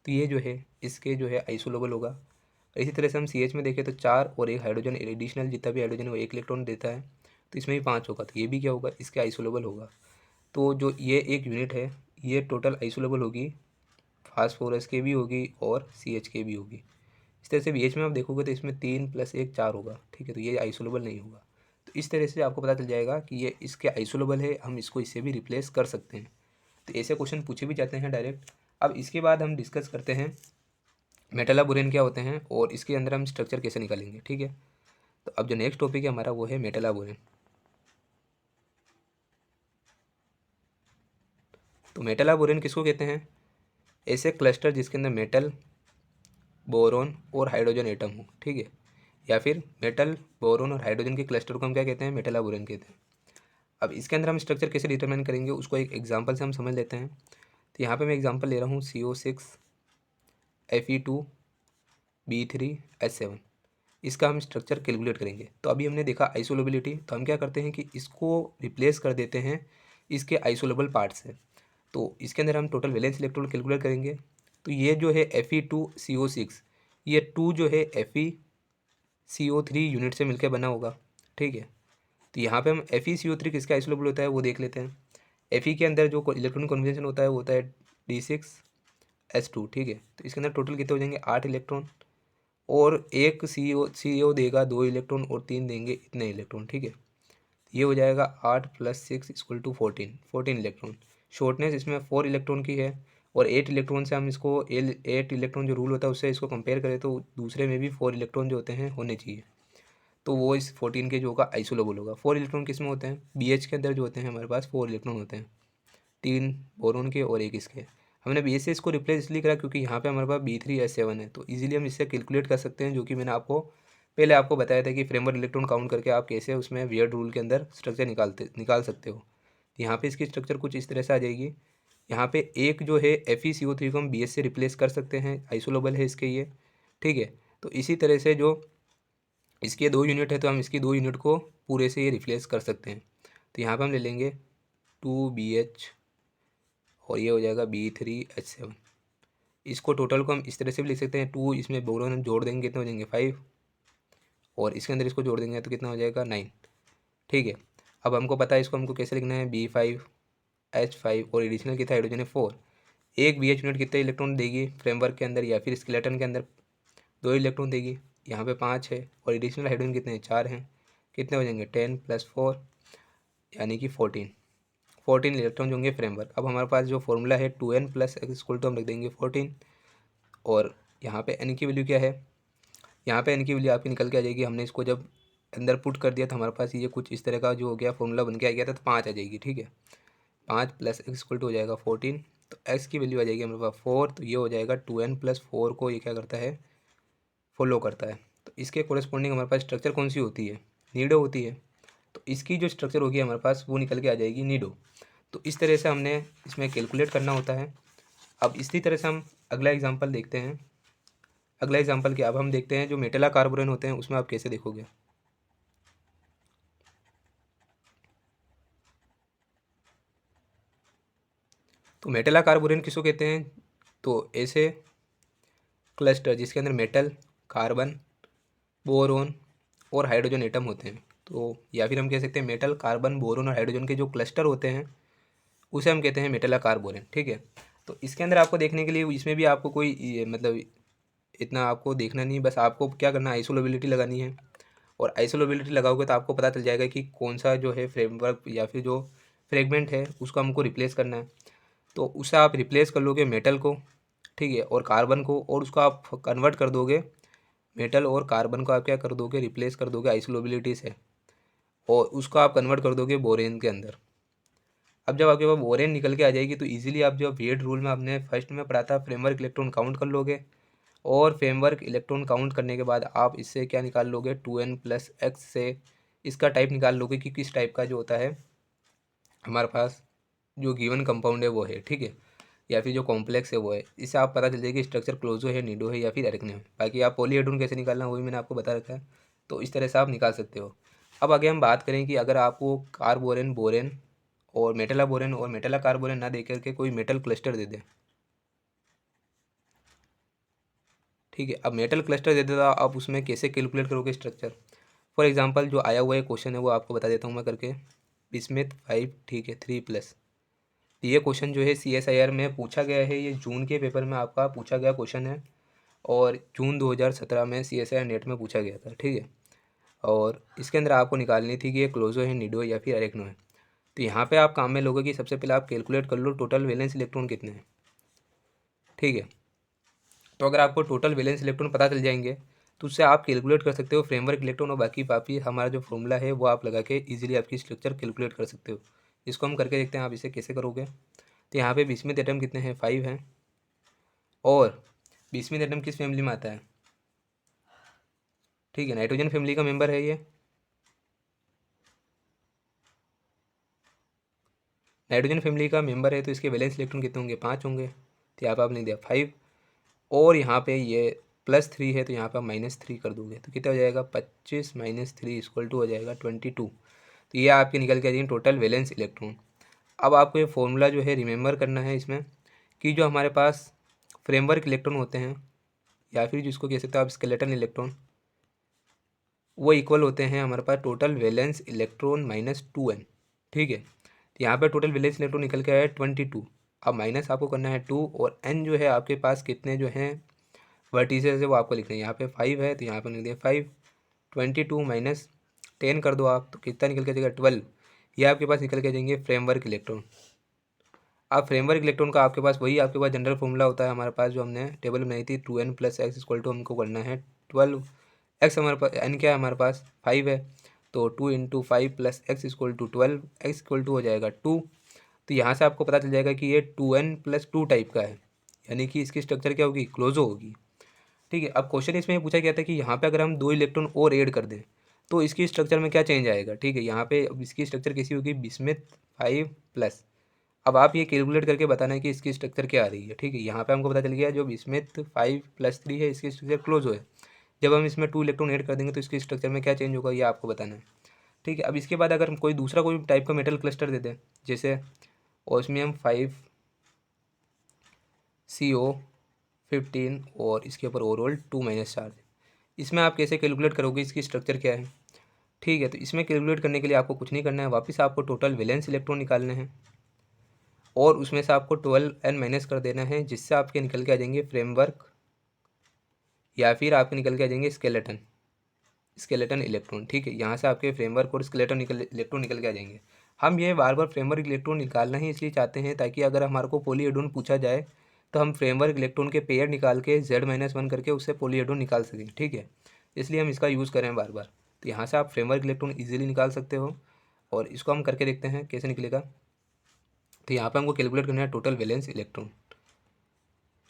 तो ये जो है इसके जो है आइसोलेबल होगा। और इसी तरह से हम CH में देखें तो 4 और एक हाइड्रोजन एडिशनल जितना भी हाइड्रोजन है वो 1 इलेक्ट्रॉन देता है, तो इसमें भी 5 होगा, तो ये भी क्या होगा, इसके आइसोलेबल होगा। तो जो ये एक यूनिट है ये टोटल आइसोलेबल होगी, फास्फोरस के भी होगी और CH के भी होगी। इस तरह से BH में आप देखोगे तो इसमें 3 + 1 4 होगा, ठीक है। तो ये आइसोलेबल नहीं होगा। तो इस तरह से आपको पता चल जाएगा कि ये इसके आइसोलेबल है, हम इसको इससे भी रिप्लेस कर सकते हैं। तो ऐसे क्वेश्चन पूछे भी जाते हैं डायरेक्ट। अब इसके बाद हम डिस्कस करते हैं मेटलाबोरेन क्या होते हैं और इसके अंदर हम स्ट्रक्चर कैसे निकालेंगे, ठीक है। तो अब जो नेक्स्ट टॉपिक है हमारा वो है मेटलाबोरेन। तो मेटलाबोरेन किसको कहते हैं, ऐसे क्लस्टर जिसके अंदर मेटल, बोरोन और हाइड्रोजन एटम हो, ठीक है। या फिर मेटल, बोरोन और हाइड्रोजन के क्लस्टर को हम क्या कहते हैं, मेटलाबोरेन कहते हैं। अब इसके अंदर हम स्ट्रक्चर कैसे डिटरमाइन करेंगे उसको एक एग्जांपल से हम समझ लेते हैं। तो यहाँ पे मैं एग्जांपल ले रहा हूँ CO6Fe2B3H7। इसका हम स्ट्रक्चर कैलकुलेट करेंगे। तो अभी हमने देखा आइसोलेबिलिटी, तो हम क्या करते हैं कि इसको रिप्लेस कर देते हैं इसके आइसोलेबल पार्ट से। तो इसके अंदर हम टोटल वैलेंस इलेक्ट्रॉन कैलकुलेट करेंगे। तो ये जो है Fe2CO6, ये 2 जो है FeCO3 यूनिट से मिलकर बना होगा, ठीक है। तो यहाँ पे हम FeCO3 किसका आइसोलेबल होता है वो देख लेते हैं। Fe के अंदर जो इलेक्ट्रॉन कॉन्फिगरेशन होता है वो होता है D6S2, ठीक है। तो इसके अंदर टोटल कितने हो जाएंगे, 8 इलेक्ट्रॉन, और एक CO देगा 2 इलेक्ट्रॉन, और 3 देंगे इतने इलेक्ट्रॉन, ठीक है। ये हो जाएगा 8 + 6 = 14 इलेक्ट्रॉन। शॉर्टनेस इसमें 4 इलेक्ट्रॉन की है, और 8 इलेक्ट्रॉन से हम इसको 8 इलेक्ट्रॉन जो रूल होता है उससे इसको कंपेयर करें तो दूसरे में भी 4 इलेक्ट्रॉन जो होते हैं होने चाहिए। तो वो इस 14 के जो होगा आइसोलेबल होगा। 4 इलेक्ट्रॉन किस में होते हैं, BH के अंदर जो होते हैं हमारे पास 4 इलेक्ट्रॉन होते हैं, 3 बोरोन के और 1 इसके। हमने BH से इसको रिप्लेस इसलिए करा क्योंकि यहाँ पे हमारे पास B3H7 है, तो इजीली हम इससे कैलकुलेट कर सकते हैं, जो कि मैंने आपको पहले आपको बताया था कि फ्रेमवर्क इलेक्ट्रॉन काउंट करके आप कैसे उसमें वियर्ड रूल के अंदर स्ट्रक्चर निकाल सकते हो। यहाँ पे इसकी स्ट्रक्चर कुछ इस तरह से आ जाएगी यहाँ पे एक जो है FeCO3 को हम BH से रिप्लेस कर सकते हैं, आइसोलेबल है इसके ये, ठीक है। तो इसी तरह से जो इसके 2 यूनिट है तो हम इसकी 2 यूनिट को पूरे से ये रिप्लेस कर सकते हैं। तो यहाँ पे हम ले लेंगे 2BH और ये हो जाएगा B3H7। इसको टोटल को हम इस तरह से भी लिख सकते हैं, 2 इसमें बोरोन हम जोड़ देंगे कितने हो जाएंगे 5, और इसके अंदर इसको जोड़ देंगे तो कितना हो जाएगा 9, ठीक है। अब हमको पता है इसको हमको कैसे लिखना है, B5H5 और एडिशनल कितना हाइड्रोजन है 4। एक BH यूनिट कितने इलेक्ट्रॉन देगी फ्रेमवर्क के अंदर या फिर स्केलेटन के अंदर, 2 इलेक्ट्रॉन देगी। यहाँ पे 5 है और एडिशनल हाइड्रोजन कितने हैं 4 हैं, कितने हो जाएंगे 10 + 4 यानी कि 14 इलेक्ट्रॉन जो होंगे फ्रेमवर्क। अब हमारे पास जो फॉर्मूला है 2n + x = हम रख देंगे 14, और यहाँ पे n की वैल्यू क्या है, यहाँ पे n की वैल्यू आपकी निकल के आ जाएगी। हमने इसको जब अंदर पुट कर दिया तो हमारे पास ये कुछ इस तरह का जो हो गया फॉर्मूला बन के आ गया था, तो 5 आ जाएगी, ठीक है। 5 + x = हो जाएगा 14, तो x की वैल्यू आ जाएगी हमारे पास 4, तो ये हो जाएगा 2n + 4 को ये क्या करता है, फॉलो करता है। तो इसके कोरेस्पॉन्डिंग हमारे पास स्ट्रक्चर कौन सी होती है, नीडो होती है। तो इसकी जो स्ट्रक्चर होगी हमारे पास वो निकल के आ जाएगी नीडो। तो इस तरह से हमने इसमें कैलकुलेट करना होता है। अब इसी तरह से हम अगला एग्जांपल देखते हैं। अगला एग्जांपल क्या, अब हम देखते हैं जो मेटला कार्बोरेन होते हैं उसमें आप कैसे देखोगे। तो मेटला कार्बोरेन किसको कहते हैं, तो ऐसे क्लस्टर जिसके अंदर मेटल, कार्बन, बोरोन और हाइड्रोजन एटम होते हैं। तो या फिर हम कह सकते हैं मेटल, कार्बन, बोरोन और हाइड्रोजन के जो क्लस्टर होते हैं उसे हम कहते हैं मेटला कार्बोरेन, ठीक है। तो इसके अंदर आपको देखने के लिए इसमें भी आपको कोई मतलब इतना आपको देखना नहीं, बस आपको क्या करना है, आइसोलेबिलिटी लगानी है। और आइसोलेबिलिटी लगाओगे तो आपको पता चल जाएगा कि कौन सा जो है फ्रेमवर्क या फिर जो फ्रेगमेंट है उसको हमको रिप्लेस करना है। तो उसे आप रिप्लेस कर लोगे मेटल को, ठीक है, और कार्बन को, और उसको आप कन्वर्ट कर दोगे, मेटल और कार्बन को आप क्या कर दोगे, रिप्लेस कर दोगे आइसोलेबिलिटी से, और उसको आप कन्वर्ट कर दोगे बोरेन के अंदर। अब जब आपके पास बोरेन निकल के आ जाएगी तो इजीली आप जो वेट रूल में आपने फर्स्ट में पढ़ा था फ्रेमवर्क इलेक्ट्रॉन काउंट कर लोगे, और फ्रेमवर्क इलेक्ट्रॉन काउंट करने के बाद आप इससे क्या निकाल लोगे, 2n + x से इसका टाइप निकाल लोगे कि किस टाइप का जो होता है हमारे पास जो गिवन कंपाउंड है वो है, ठीक है, या फिर जो कॉम्प्लेक्स है वो है। इससे आप पता चल जाएगी स्ट्रक्चर क्लोजो है, नीडो है या फिर एरेक्नो है। बाकी आप पॉलीहेड्रोन कैसे निकालना वो भी मैंने आपको बता रखा है, तो इस तरह से आप निकाल सकते हो। अब आगे हम बात करें कि अगर आपको कार्बोरेन, बोरेन और मेटला बोरेन और मेटला कार्बोरेन ना दे करके कोई मेटल क्लस्टर दे दे, ठीक है। अब मेटल क्लस्टर दे देता आप उसमें कैसे कैलकुलेट करोगे स्ट्रक्चर। फॉर एग्जांपल जो आया हुआ है क्वेश्चन है वो आपको बता देता हूँ मैं करके, बिस्मिथ 5, ठीक है, 3+। ये क्वेश्चन जो है CSIR में पूछा गया है, ये जून के पेपर में आपका पूछा गया क्वेश्चन है, और जून 2017 में CSIR नेट में पूछा गया था, ठीक है। और इसके अंदर आपको निकालनी थी कि ये क्लोजो है, नीडो है या फिर एरेक्नो है। तो यहाँ पे आप काम में लोगे कि सबसे पहले आप कैलकुलेट कर लो टोटल वैलेंस इलेक्ट्रॉन कितने हैं, ठीक है। तो अगर आपको टोटल वैलेंस इलेक्ट्रॉन पता चल जाएंगे तो उससे आप कैलकुलेट कर सकते हो फ्रेमवर्क इलेक्ट्रॉन, और बाकी बाकी हमारा जो फॉर्मूला है वो आप लगा के इजीली आपकी स्ट्रक्चर कैलकुलेट कर सकते हो। इसको हम करके देखते हैं आप इसे कैसे करोगे। तो यहाँ पे बिस्मिथ एटम कितने हैं, 5 हैं, और बिस्मिथ एटम किस फैमिली में आता है, ठीक है, नाइट्रोजन फैमिली का मेंबर है ये। नाइट्रोजन फैमिली का मेंबर है तो इसके वैलेंस इलेक्ट्रॉन कितने होंगे, 5 होंगे। तो यहाँ पर आपने दिया 5, और यहाँ पे ये +3 है तो यहाँ पर -3 कर दोगे तो कितना हो जाएगा, 25 - 3 = हो जाएगा 22। तो ये आपके निकल के आ जाएंगे टोटल वैलेंस इलेक्ट्रॉन। अब आपको ये फॉर्मूला जो है रिमेंबर करना है इसमें, कि जो हमारे पास फ्रेमवर्क इलेक्ट्रॉन होते हैं या फिर जिसको कह सकते हो आप स्केलेटन इलेक्ट्रॉन, वो इक्वल होते हैं हमारे पास टोटल वैलेंस इलेक्ट्रॉन -2n, ठीक है। तो यहाँ पर टोटल वैलेंस इलेक्ट्रॉन निकल के आया है 22। अब माइनस आपको करना है 2, और n जो है आपके पास कितने जो हैं वर्टिसेस है वो आपको लिखना है। यहाँ पे 5 है तो यहाँ पे लिख दिया 5, 22 - 10 कर दो आप तो कितना निकल के जाएगा, 12। ये आपके पास निकल के जाएंगे फ्रेमवर्क इलेक्ट्रॉन। अब फ्रेमवर्क इलेक्ट्रॉन का आपके पास वही आपके पास जनरल फॉर्मूला होता है हमारे पास जो हमने टेबल बनाई थी, 2n + x = हमको करना है 12। x हमारे पास n क्या है, हमारे पास 5 है, तो 2 × 5 + x = 12, x = हो जाएगा 2। तो यहाँ से आपको पता चल जाएगा कि ये 2n + 2 टाइप का है, यानी कि इसकी स्ट्रक्चर क्या होगी, क्लोजो होगी, ठीक है। अब क्वेश्चन इसमें पूछा गया था कि यहाँ पे अगर हम 2 इलेक्ट्रॉन और ऐड कर दें तो इसकी स्ट्रक्चर में क्या चेंज आएगा, ठीक है। यहाँ पे अब इसकी स्ट्रक्चर कैसी होगी, बिस्मिथ 5+, अब आप ये कैलकुलेट करके बताना है कि इसकी स्ट्रक्चर क्या आ रही है। ठीक है, यहाँ पे हमको पता चल गया जो बिस्मथ 5+3 है इसकी स्ट्रक्चर क्लोज है। जब हम इसमें 2 इलेक्ट्रॉन ऐड कर देंगे तो इसकी स्ट्रक्चर में क्या चेंज होगा ये आपको बताना है। ठीक है, अब इसके बाद अगर हम कोई दूसरा कोई टाइप का मेटल क्लस्टर दे दें, जैसे ऑस्मियम 5CO15 और इसके ऊपर ओवरऑल 2- चार्ज, इसमें आप कैसे कैलकुलेट करोगे, इसकी स्ट्रक्चर क्या है। ठीक है, तो इसमें कैलकुलेट करने के लिए आपको कुछ नहीं करना है, वापस आपको टोटल वैलेंस इलेक्ट्रॉन निकालने हैं और उसमें से आपको 12n माइनस कर देना है, जिससे आपके निकल के आ जाएंगे फ्रेमवर्क या फिर आपके निकल के आ जाएंगे स्केलेटन इलेक्ट्रॉन। ठीक है, यहाँ से आपके फ्रेमवर्क और स्केलेटन इलेक्ट्रॉन निकल के आ जाएंगे। हम ये बार बार फ्रेमवर्क इलेक्ट्रॉन निकालना ही इसलिए चाहते हैं ताकि अगर हमारे को पॉलीहेड्रोन पूछा जाए तो हम फ्रेमवर्क इलेक्ट्रॉन के पेयर निकाल के Z-1 करके उससे पॉलीहेड्रोन निकाल सकें। ठीक है, इसलिए हम इसका यूज़ करें बार बार। तो यहाँ से आप फ्रेमवर्क इलेक्ट्रॉन ईजिली निकाल सकते हो और इसको हम करके देखते हैं कैसे निकलेगा। तो यहाँ पर हमको कैलकुलेट करना है टोटल वैलेंस इलेक्ट्रॉन।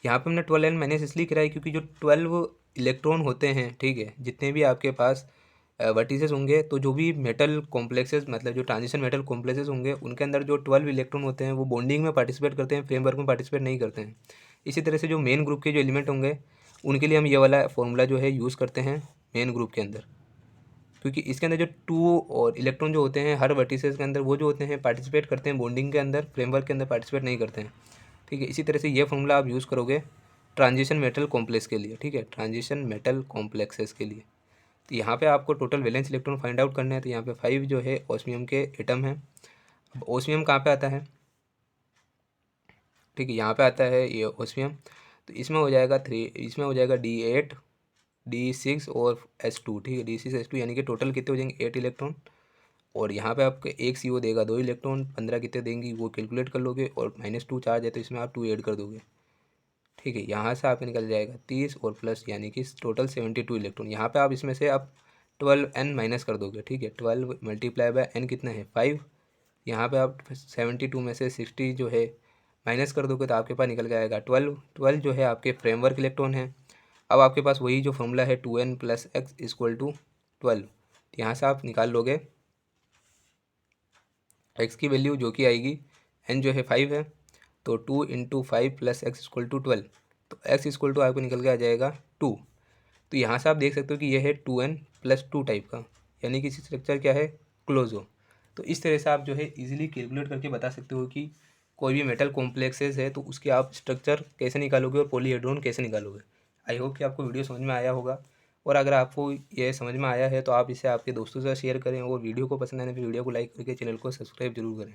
यहाँ पे हमने 12n माइनस इसलिए कराई क्योंकि जो 12 इलेक्ट्रॉन होते हैं, ठीक है, जितने भी आपके पास वर्टिसेस होंगे, तो जो भी मेटल कॉम्प्लेक्सेस मतलब जो ट्रांजिशन मेटल कॉम्प्लेक्सेस होंगे उनके अंदर जो 12 इलेक्ट्रॉन होते हैं वो बॉन्डिंग में पार्टिसिपेट करते हैं, फ्रेमवर्क में पार्टिसिपेट नहीं करते हैं। इसी तरह से जो मेन ग्रुप के जो एलिमेंट होंगे उनके लिए हम ये वाला फॉर्मूला जो है यूज़ करते हैं मेन ग्रुप के अंदर, क्योंकि इसके अंदर जो 2 और इलेक्ट्रॉन जो होते हैं हर वर्टिसेस के अंदर वो जो होते हैं पार्टिसिपेट करते हैं बॉन्डिंग के अंदर, फ्रेमवर्क के अंदर पार्टिसिपेट नहीं करते हैं। ठीक है, इसी तरह से ये फॉर्मूला आप यूज़ करोगे ट्रांजिशन मेटल कॉम्प्लेक्स के लिए। ठीक है, ट्रांजिशन मेटल कॉम्प्लेक्सेस के लिए। तो यहाँ पे आपको total valence electron find out करना है। तो यहाँ पे 5 जो है ऑस्मियम के एटम है। अब ऑस्मियम कहाँ पे आता है, ठीक है, यहाँ पे आता है ये ऑस्मियम। तो इसमें हो जाएगा 3, इसमें हो जाएगा D8 D6 और S2। ठीक है, D6 S2 यानी कि टोटल कितने हो जाएंगे 8 इलेक्ट्रॉन। और यहाँ पे आपके एक CO देगा 2 इलेक्ट्रॉन, 15 कितने देंगी वो कैलकुलेट कर लोगे और -2 चार्ज है तो इसमें आप 2 ऐड कर दोगे। ठीक है, यहाँ से आपके निकल जाएगा 30 और प्लस यानी कि टोटल 72 इलेक्ट्रॉन। यहाँ पे आप इसमें से आप 12n माइनस कर दोगे। ठीक है, 12 मल्टीप्लाई बाय n कितना है 5। यहाँ पे आप 72 में से 60 जो है माइनस कर दोगे तो आपके पास निकल के आएगा 12 जो है आपके फ्रेमवर्क इलेक्ट्रॉन है। अब आपके पास वही जो फॉर्मूला है 2n + x = 12, यहाँ से आप निकाल लोगे x की वैल्यू जो कि आएगी, n जो है 5 है तो 2 × 5 + x = 12, तो x = आपको निकल के आ जाएगा 2। तो यहाँ से आप देख सकते हो कि यह है 2n + 2 टाइप का, यानी कि स्ट्रक्चर क्या है क्लोज हो। तो इस तरह से आप जो है इजीली कैलकुलेट करके बता सकते हो कि कोई भी मेटल कॉम्प्लेक्सेस है तो उसके आप स्ट्रक्चर कैसे निकालोगे और पॉलीहेड्रोन कैसे निकालोगे। आई होप कि आपको वीडियो समझ में आया होगा, और अगर आपको यह समझ में आया है तो आप इसे आपके दोस्तों से शेयर करें और वीडियो को पसंद आने पर वीडियो को लाइक करके चैनल को सब्सक्राइब जरूर करें।